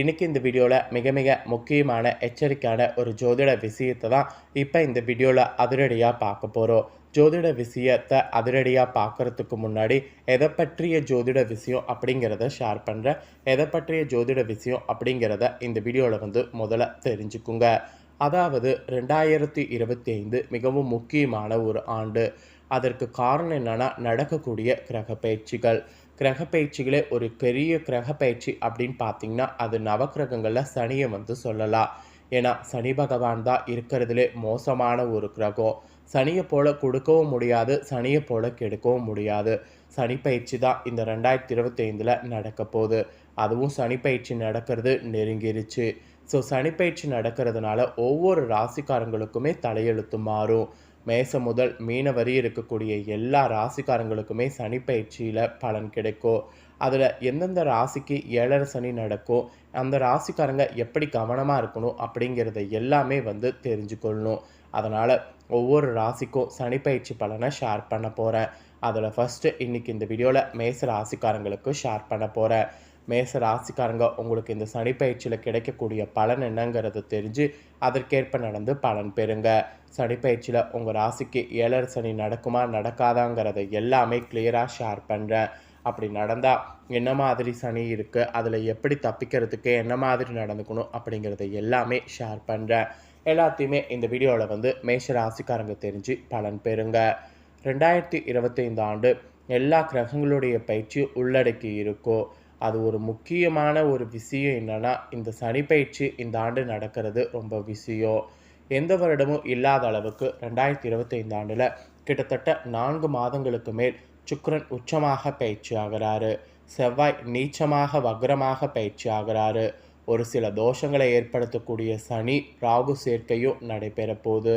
இன்றைக்கி இந்த வீடியோவில் மிக மிக முக்கியமான எச்சரிக்கையான ஒரு ஜோதிட விஷயத்தை தான் இப்போ இந்த வீடியோவில் அதிரடியாக பார்க்க போகிறோம். ஜோதிட விஷயத்தை அதிரடியாக பார்க்குறதுக்கு முன்னாடி எதை பற்றிய ஜோதிட விஷயம் அப்படிங்கிறத ஷேர் பண்ணுறேன். எதை பற்றிய ஜோதிட விஷயம் அப்படிங்கிறத இந்த வீடியோவில் முதல்ல தெரிஞ்சுக்குங்க. அதாவது 2025 மிகவும் முக்கியமான ஒரு ஆண்டு. அதற்கு காரணம் என்னென்னா, நடக்கக்கூடிய கிரக பயிற்சிகள். கிரக பயிற்சிகளே ஒரு பெரிய கிரக பயிற்சி அப்படின்னு பார்த்தீங்கன்னா, அது நவக்கிரகங்களில் சனியை சொல்லலாம். ஏன்னா சனி பகவான் தான் இருக்கிறதுலே மோசமான ஒரு கிரகம். சனியை போல கொடுக்கவும் முடியாது, சனியை போல கெடுக்கவும் முடியாது. சனி பயிற்சி தான் இந்த 2025 நடக்க போகுது. அதுவும் சனி பயிற்சி நடக்கிறது நெருங்கிருச்சு. ஸோ சனி பயிற்சி நடக்கிறதுனால ஒவ்வொரு ராசிக்காரங்களுக்குமே தலையெழுத்து மாறும். மேசம் முதல் மீன வரி இருக்கக்கூடிய எல்லா ராசிக்காரங்களுக்குமே சனி பயிற்சியில் பலன் கிடைக்கும். அதில் எந்தெந்த ராசிக்கு 7.5 சனி நடக்கும், அந்த ராசிக்காரங்க எப்படி கவனமாக இருக்கணும் அப்படிங்கிறத எல்லாமே தெரிஞ்சுக்கொள்ளணும். அதனால் ஒவ்வொரு ராசிக்கும் சனி பயிற்சி பலனை ஷேர் பண்ண போகிறேன். அதில் ஃபஸ்ட்டு இன்றைக்கி இந்த வீடியோவில் மேச ராசிக்காரங்களுக்கு ஷேர் பண்ண போகிறேன். மேச ராசிக்காரங்க உங்களுக்கு இந்த சனி பயிற்சியில் கிடைக்கக்கூடிய பலன் என்னங்கிறத தெரிஞ்சு அதற்கேற்ப நடந்து பலன் பெறுங்க. சனி பயிற்சியில் உங்கள் ராசிக்கு 7.5 சனி நடக்குமா நடக்காதாங்கிறத எல்லாமே கிளியராக ஷேர் பண்ணுறேன். அப்படி நடந்தால் என்ன மாதிரி சனி இருக்குது, அதில் எப்படி தப்பிக்கிறதுக்கு என்ன மாதிரி நடந்துக்கணும் அப்படிங்கிறத எல்லாமே ஷேர் பண்ணுறேன். எல்லாத்தையுமே இந்த வீடியோவில் மேஷ ராசிக்காரங்க தெரிஞ்சு பலன் பெறுங்க. 2025 ஆண்டு எல்லா கிரகங்களுடைய பயிற்சி உள்ளடக்கி இருக்கும். அது ஒரு முக்கியமான ஒரு விஷயம் என்னென்னா, இந்த சனி பயிற்சி இந்த ஆண்டு நடக்கிறது ரொம்ப விஷயம். எந்த வருடமும் இல்லாத அளவுக்கு 2025 ஆண்டில் கிட்டத்தட்ட 4 மாதங்களுக்கு மேல் சுக்கிரன் உச்சமாக பயிற்சி ஆகிறாரு. செவ்வாய் நீச்சமாக வக்ரமாக பயிற்சி ஆகிறாரு. ஒரு சில தோஷங்களை ஏற்படுத்தக்கூடிய சனி ராகு சேர்க்கையும் நடைபெற போகுது.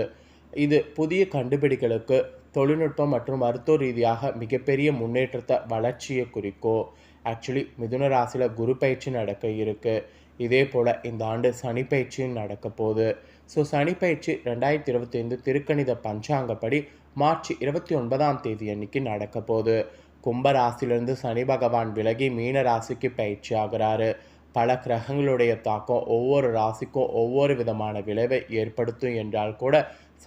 இது புதிய கண்டுபிடிகளுக்கு தொழில்நுட்பம் மற்றும் மருத்துவ ரீதியாக மிகப்பெரிய முன்னேற்றத்தை வளர்ச்சியை குறிக்கும். ஆக்சுவலி மிதுன ராசியில் குரு பயிற்சி நடக்க இருக்குது. இதே போல் இந்த ஆண்டு சனி பயிற்சியும் நடக்க போகுது. ஸோ சனி பயிற்சி 2025 திருக்கணித பஞ்சாங்கப்படி மார்ச் 29ஆம் தேதி அன்னைக்கு நடக்க போகுது. கும்ப ராசியிலிருந்து சனி பகவான் விலகி மீன ராசிக்கு பயிற்சி ஆகிறாரு. பல கிரகங்களுடைய தாக்கம் ஒவ்வொரு ராசிக்கும் ஒவ்வொரு விதமான விளைவை ஏற்படுத்தும் என்றால் கூட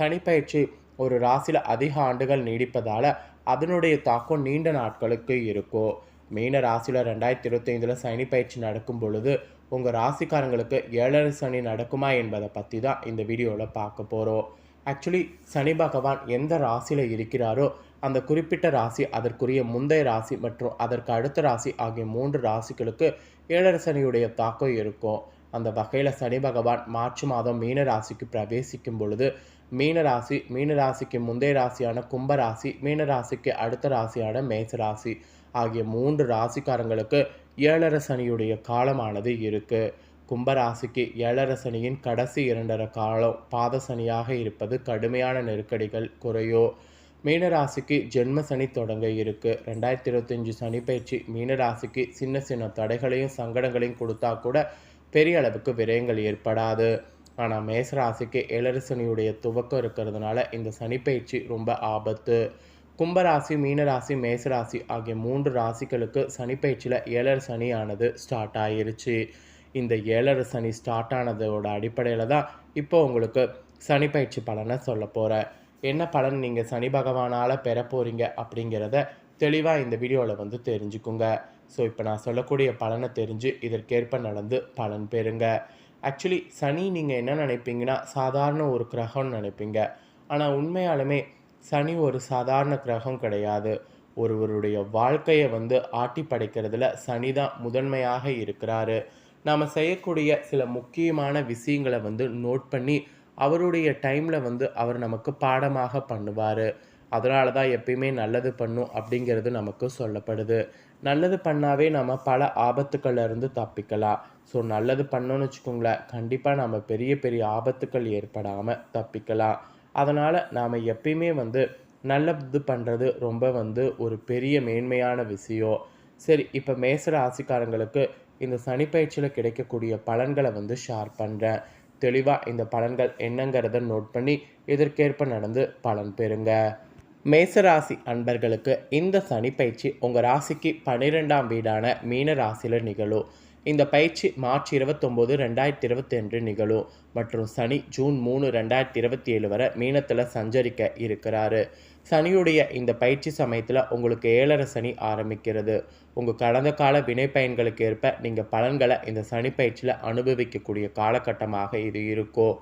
சனி பயிற்சி ஒரு ராசியில் அதிக ஆண்டுகள் நீடிப்பதால் அதனுடைய தாக்கம் நீண்ட நாட்களுக்கு இருக்கும். மீன ராசியில் 2025 சனி பயிற்சி நடக்கும் பொழுது உங்கள் ராசிக்காரங்களுக்கு 7.5 சனி நடக்குமா என்பதை பற்றி தான் இந்த வீடியோவில் பார்க்க போகிறோம். ஆக்சுவலி சனி பகவான் எந்த ராசியில் இருக்கிறாரோ அந்த குறிப்பிட்ட ராசி, அதற்குரிய முந்தைய ராசி மற்றும் அதற்கு அடுத்த ராசி ஆகிய 3 ராசிகளுக்கு 7.5 சனியுடைய தாக்கம் இருக்கும். அந்த வகையில் சனி பகவான் மார்ச் மாதம் மீன ராசிக்கு பிரவேசிக்கும் பொழுது மீன ராசிக்கு முந்தைய ராசியான கும்ப ராசி, மீன ராசிக்கு அடுத்த ராசியான மேச ராசி ஆகிய 3 ராசிக்காரங்களுக்கு 7.5 சனியுடைய காலமானது இருக்குது. கும்பராசிக்கு 7.5 சனியின் கடைசி 2.5 காலம் பாத சனியாக இருப்பது கடுமையான நெருக்கடிகள் குறையோ. மீனராசிக்கு ஜென்ம சனி தொடங்க இருக்குது. 2025 சனி பயிற்சி மீனராசிக்கு சின்ன சின்ன தடைகளையும் சங்கடங்களையும் கொடுத்தா கூட பெரிய அளவுக்கு விரயங்கள் ஏற்படாது. ஆனால் மேசராசிக்கு 7.5 சனியுடைய துவக்கம் இருக்கிறதுனால இந்த சனி பயிற்சி ரொம்ப ஆபத்து. கும்பராசி, மீனராசி, மேசராசி ஆகிய 3 ராசிகளுக்கு சனி பயிற்சியில் 7.5 சனியானது ஸ்டார்ட் ஆயிருச்சு. இந்த 7.5 சனி ஸ்டார்ட் ஆனதோட அடிப்படையில் தான் இப்போ உங்களுக்கு சனி பயிற்சி பலனை சொல்ல போகிறேன். என்ன பலன் நீங்கள் சனி பகவானால் பெற போகிறீங்க அப்படிங்கிறத தெளிவாக இந்த வீடியோவில் தெரிஞ்சுக்குங்க. ஸோ இப்போ நான் சொல்லக்கூடிய பலனை தெரிஞ்சு இதற்கேற்ப நடந்து பலன் பெறுங்க. ஆக்சுவலி சனி நீங்கள் என்ன நினைப்பீங்கன்னா சாதாரண ஒரு கிரகம்னு நினைப்பீங்க. ஆனால் உண்மையாலுமே சனி ஒரு சாதாரண கிரகம் கிடையாது. ஒருவருடைய வாழ்க்கையை ஆட்டி படைக்கிறதுல சனி தான் முதன்மையாக இருக்கிறாரு. நாம் செய்யக்கூடிய சில முக்கியமான விஷயங்களை நோட் பண்ணி அவருடைய டைமில் அவர் நமக்கு பாடமாக பண்ணுவார். அதனால தான் எப்பயுமே நல்லது பண்ணும் அப்படிங்கிறது நமக்கு சொல்லப்படுது. நல்லது பண்ணாவே நம்ம பல ஆபத்துக்கள்லேருந்து தப்பிக்கலாம். ஸோ நல்லது பண்ணோன்னு வச்சுக்கோங்களேன், கண்டிப்பாக நம்ம பெரிய பெரிய ஆபத்துக்கள் ஏற்படாமல் தப்பிக்கலாம். அதனால் நாம் எப்பயுமே நல்லது பண்ணுறது ரொம்ப ஒரு பெரிய மேன்மையான விஷயம். சரி, இப்போ மேச ராசிக்காரங்களுக்கு இந்த சனி பயிற்சியில் கிடைக்கக்கூடிய பலன்களை ஷேர் பண்ணுறேன். தெளிவாக இந்த பலன்கள் என்னங்கிறத நோட் பண்ணி இதற்கேற்ப நடந்து பலன் பெறுங்க. மேசராசி அன்பர்களுக்கு இந்த சனி பயிற்சி உங்கள் ராசிக்கு 12ஆம் வீடான மீன ராசியில் நிகழும். இந்த பயிற்சி மார்ச் 29, 2022 நிகழும் மற்றும் சனி ஜூன் 3, 2027 வரை மீனத்தில் சஞ்சரிக்க இருக்கிறாரு. சனியுடைய இந்த பயிற்சி சமயத்தில் உங்களுக்கு 7.5 சனி ஆரம்பிக்கிறது. உங்கள் கடந்த கால வினை பயன்களுக்கு ஏற்ப நீங்கள் பலன்களை இந்த சனி பயிற்சியில் அனுபவிக்கக்கூடிய காலகட்டமாக இது இருக்கும்.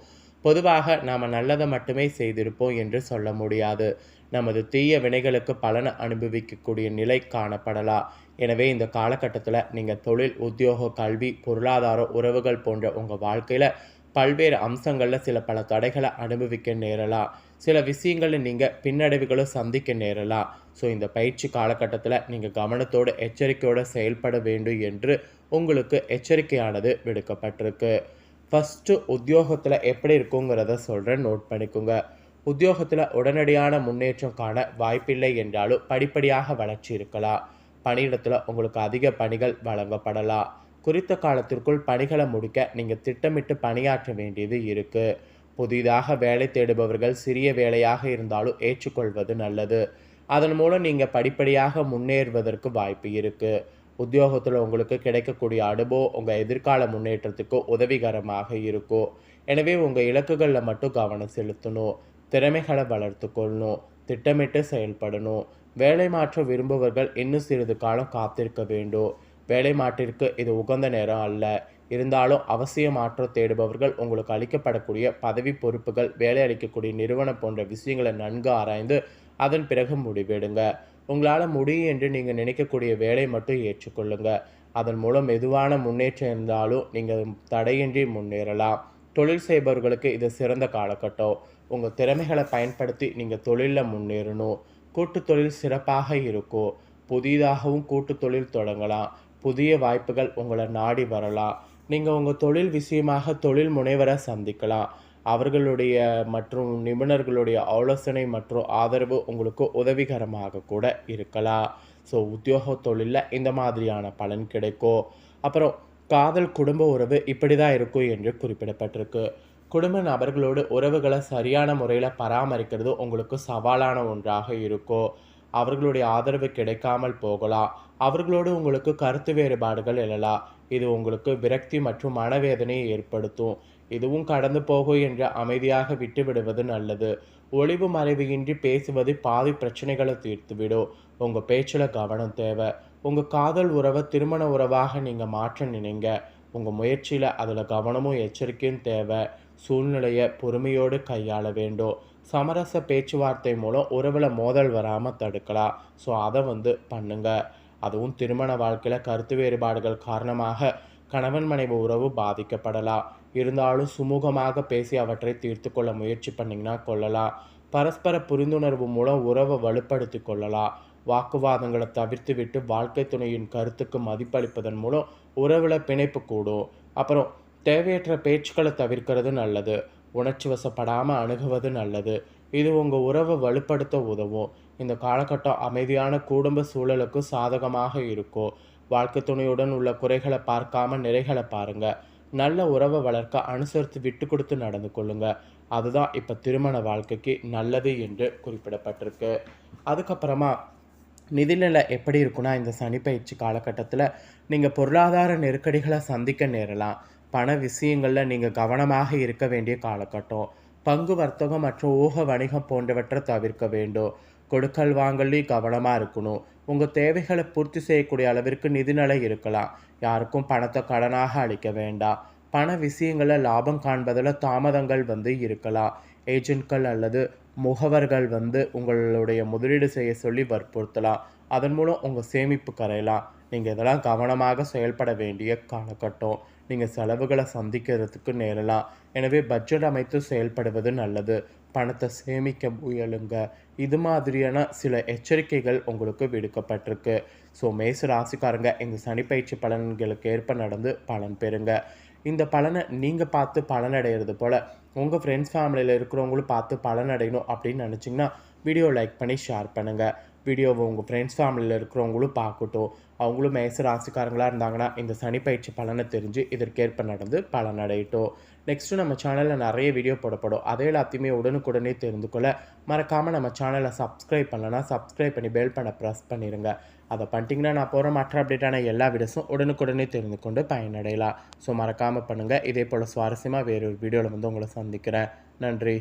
பொதுவாக நாம் நல்லதை மட்டுமே செய்திருப்போம் என்று சொல்ல முடியாது. நமது தீய வினைகளுக்கு பலனை அனுபவிக்கக்கூடிய நிலை காணப்படலாம். எனவே இந்த காலகட்டத்தில் நீங்கள் தொழில், உத்தியோக, கல்வி, பொருளாதாரம், உறவுகள் போன்ற உங்கள் வாழ்க்கையில் பல்வேறு அம்சங்களில் சில பல தடைகளை அனுபவிக்க நேரலாம். சில விஷயங்களில் நீங்கள் பின்னடைவுகளும் சந்திக்க நேரலாம். ஸோ இந்த பயிற்சி காலகட்டத்தில் நீங்கள் கவனத்தோடு எச்சரிக்கையோடு செயல்பட வேண்டும் என்று உங்களுக்கு எச்சரிக்கையானது விடுக்கப்பட்டிருக்கு. ஃபஸ்ட்டு உத்தியோகத்தில் எப்படி இருக்குங்கிறத சொல்கிறேன், நோட் பண்ணிக்கோங்க. உத்தியோகத்தில் உடனடியான முன்னேற்றம் காண வாய்ப்பில்லை என்றாலும் படிப்படியாக வளர்ச்சி இருக்கலாம். பணியிடத்தில் உங்களுக்கு அதிக பணிகள் வழங்கப்படலாம். குறித்த காலத்திற்குள் பணிகளை முடிக்க நீங்கள் திட்டமிட்டு பணியாற்ற வேண்டியது இருக்குது. புதிதாக வேலை தேடுபவர்கள் சிறிய வேலையாக இருந்தாலும் ஏற்றுக்கொள்வது நல்லது. அதன் மூலம் நீங்கள் படிப்படியாக முன்னேறுவதற்கு வாய்ப்பு இருக்குது. உத்தியோகத்தில் உங்களுக்கு கிடைக்கக்கூடிய அனுபவம் உங்கள் எதிர்கால முன்னேற்றத்துக்கு உதவிகரமாக இருக்கும். எனவே உங்கள் இலக்குகளில் மட்டும் கவனம் செலுத்தணும். திறமைகளை வளர்த்து கொள்ளணும். திட்டமிட்டு செயல்படணும். வேலை மாற்ற விரும்புபவர்கள் இன்னும் சிறிது காலம் காத்திருக்க வேண்டும். வேலை மாற்றிற்கு இது உகந்த நேரம் அல்ல. இருந்தாலும் அவசிய மாற்றம் தேடுபவர்கள் உங்களுக்கு அளிக்கப்படக்கூடிய பதவி, பொறுப்புகள், வேலை அளிக்கக்கூடிய நிறுவனம் போன்ற விஷயங்களை நன்கு ஆராய்ந்து அதன் பிறகு முடிவெடுங்க. உங்களால் முடியும் என்று நீங்கள் நினைக்கக்கூடிய வேலை மட்டும் ஏற்றுக்கொள்ளுங்க. அதன் மூலம் மெதுவான முன்னேற்றம் இருந்தாலும் நீங்கள் தடையின்றி முன்னேறலாம். தொழில் செய்பவர்களுக்கு இது சிறந்த காலகட்டம். உங்கள் திறமைகளை பயன்படுத்தி நீங்கள் தொழிலில் முன்னேறணும். கூட்டு தொழில் சிறப்பாக இருக்கும். புதிதாகவும் கூட்டு தொழில் தொடங்கலாம். புதிய வாய்ப்புகள் உங்களை நாடி வரலாம். நீங்கள் உங்கள் தொழில் விஷயமாக தொழில் முனைவரை சந்திக்கலாம். அவர்களுடைய மற்றும் நிபுணர்களுடைய ஆலோசனை மற்றும் ஆதரவு உங்களுக்கு உதவிகரமாக கூட இருக்கலாம். ஸோ உத்தியோக தொழிலில் இந்த மாதிரியான பலன் கிடைக்கும். அப்புறம் காதல், குடும்ப உறவு இப்படி தான் இருக்கும் என்று குறிப்பிடப்பட்டிருக்கு. குடும்ப நபர்களோடு உறவுகளை சரியான முறையில் பராமரிக்கிறது உங்களுக்கு சவாலான ஒன்றாக இருக்கும். அவர்களுடைய ஆதரவு கிடைக்காமல் போகலாம். அவர்களோடு உங்களுக்கு கருத்து வேறுபாடுகள் எழலாம். இது உங்களுக்கு விரக்தி மற்றும் மனவேதனையை ஏற்படுத்தும். இதுவும் கடந்து போகும் என்று அமைதியாக விட்டுவிடுவது நல்லது. ஒளிவு மறைவின்றி பேசுவது பாதி பிரச்சனைகளை தீர்த்துவிடும். உங்கள் பேச்சில் கவனம் தேவை. உங்கள் காதல் உறவை திருமண உறவாக நீங்கள் மாற்ற நினைங்க. உங்கள் முயற்சியில் அதில் கவனமும் எச்சரிக்கையும் தேவை. சூழ்நிலையை பொறுமையோடு கையாள வேண்டும். சமரச பேச்சுவார்த்தை மூலம் உறவில் மோதல் வராமல் தடுக்கலாம். ஸோ அதை பண்ணுங்க. அதுவும் திருமண வாழ்க்கையில் கருத்து வேறுபாடுகள் காரணமாக கணவன் மனைவி உறவு பாதிக்கப்படலாம். இருந்தாலும் சுமூகமாக பேசி அவற்றை தீர்த்து கொள்ள முயற்சி பண்ணிங்கன்னா கொள்ளலாம். பரஸ்பர புரிந்துணர்வு மூலம் உறவை வலுப்படுத்தி கொள்ளலாம். வாக்குவாதங்களை தவிர்த்து விட்டு வாழ்க்கை துணையின் கருத்துக்கு மதிப்பளிப்பதன் மூலம் உறவில் பிணைப்பு கூடும். அப்புறம் தேவையற்ற பேச்சுக்களை தவிர்க்கிறது நல்லது. உணர்ச்சி வசப்படாமல் அணுகுவது நல்லது. இது உங்கள் உறவை வலுப்படுத்த உதவும். இந்த காலகட்டம் அமைதியான குடும்ப சூழலுக்கு சாதகமாக இருக்கும். வாழ்க்கை துணையுடன் உள்ள குறைகளை பார்க்காம நிறைகளை பாருங்கள். நல்ல உறவை வளர்க்க அனுசரித்து விட்டு கொடுத்து நடந்து கொள்ளுங்க. அதுதான் இப்போ திருமண வாழ்க்கைக்கு நல்லது என்று குறிப்பிடப்பட்டிருக்கு. அதுக்கப்புறமா நிதிநிலை எப்படி இருக்குன்னா, இந்த சனி பயிற்சி காலகட்டத்தில் நீங்கள் பொருளாதார நெருக்கடிகளை சந்திக்க நேரலாம். பண விஷயங்களில் நீங்கள் கவனமாக இருக்க வேண்டிய காலகட்டம். பங்கு வர்த்தகம் மற்றும் ஊக வணிகம் போன்றவற்றை தவிர்க்க வேண்டும். கொடுக்கல் வாங்கலையும் கவனமாக இருக்கணும். உங்கள் தேவைகளை பூர்த்தி செய்யக்கூடிய அளவிற்கு நிதிநிலை இருக்கலாம். யாருக்கும் பணத்தை கடனாக அளிக்க வேண்டாம். பண விஷயங்களில் லாபம் காண்பதில் தாமதங்கள் இருக்கலாம். ஏஜென்ட்கள் அல்லது முகவர்கள் உங்களுடைய முதலீடு செய்ய சொல்லி வற்புறுத்தலாம். அதன் மூலம் உங்கள் சேமிப்பு கரையலாம். நீங்கள் இதெல்லாம் கவனமாக செயல்பட வேண்டிய காலகட்டம். நீங்கள் செலவுகளை சந்திக்கிறதுக்கு நேரலாம். எனவே பட்ஜெட் அமைத்து செயல்படுவது நல்லது. பணத்தை சேமிக்க முயலுங்க. இது மாதிரியான சில எச்சரிக்கைகள் உங்களுக்கு விடுக்கப்பட்டிருக்கு. ஸோ மேச ராசிக்காரங்க இந்த சனிப்பயிற்சி பலன்களுக்கு ஏற்ப நடந்து பலன் பெறுங்க. இந்த பலனை நீங்கள் பார்த்து பலனடைகிறது போல் உங்கள் ஃப்ரெண்ட்ஸ் ஃபேமிலியில் இருக்கிறவங்களும் பார்த்து பலனடையணும் அப்படின்னு நினச்சிங்கன்னா வீடியோ லைக் பண்ணி ஷேர் பண்ணுங்கள். வீடியோவை உங்கள் ஃப்ரெண்ட்ஸ் ஃபேமிலியில் இருக்கிறவங்களும் பார்க்கட்டும். அவங்களும் மேச ராசிக்காரங்களாக இருந்தாங்கன்னா இந்த சனிப்பயிற்சி பலனை தெரிஞ்சு இதற்கேற்ப நடந்து பலனடையட்டும். நெக்ஸ்ட்டு நம்ம சேனலில் நிறைய வீடியோ போடப்படும். அதே எல்லாத்தையுமே உடனுக்குடனே தெரிந்து கொள்ள மறக்காமல் நம்ம சேனலை சப்ஸ்கிரைப் பண்ணலன்னா சப்ஸ்கிரைப் பண்ணி பெல் பண்ண ப்ரெஸ் பண்ணிடுங்க. அதை பண்ணிட்டீங்கன்னா நான் போகிற மற்ற அப்டேட்டான எல்லா வீடியோஸும் உடனுக்குடனே தெரிந்து கொண்டு பயனடையலாம். ஸோ மறக்காமல் பண்ணுங்கள். இதே போல் சுவாரஸ்யமாக வேறொரு வீடியோவில் வந்து உங்களை சந்திக்கிறேன். நன்றி.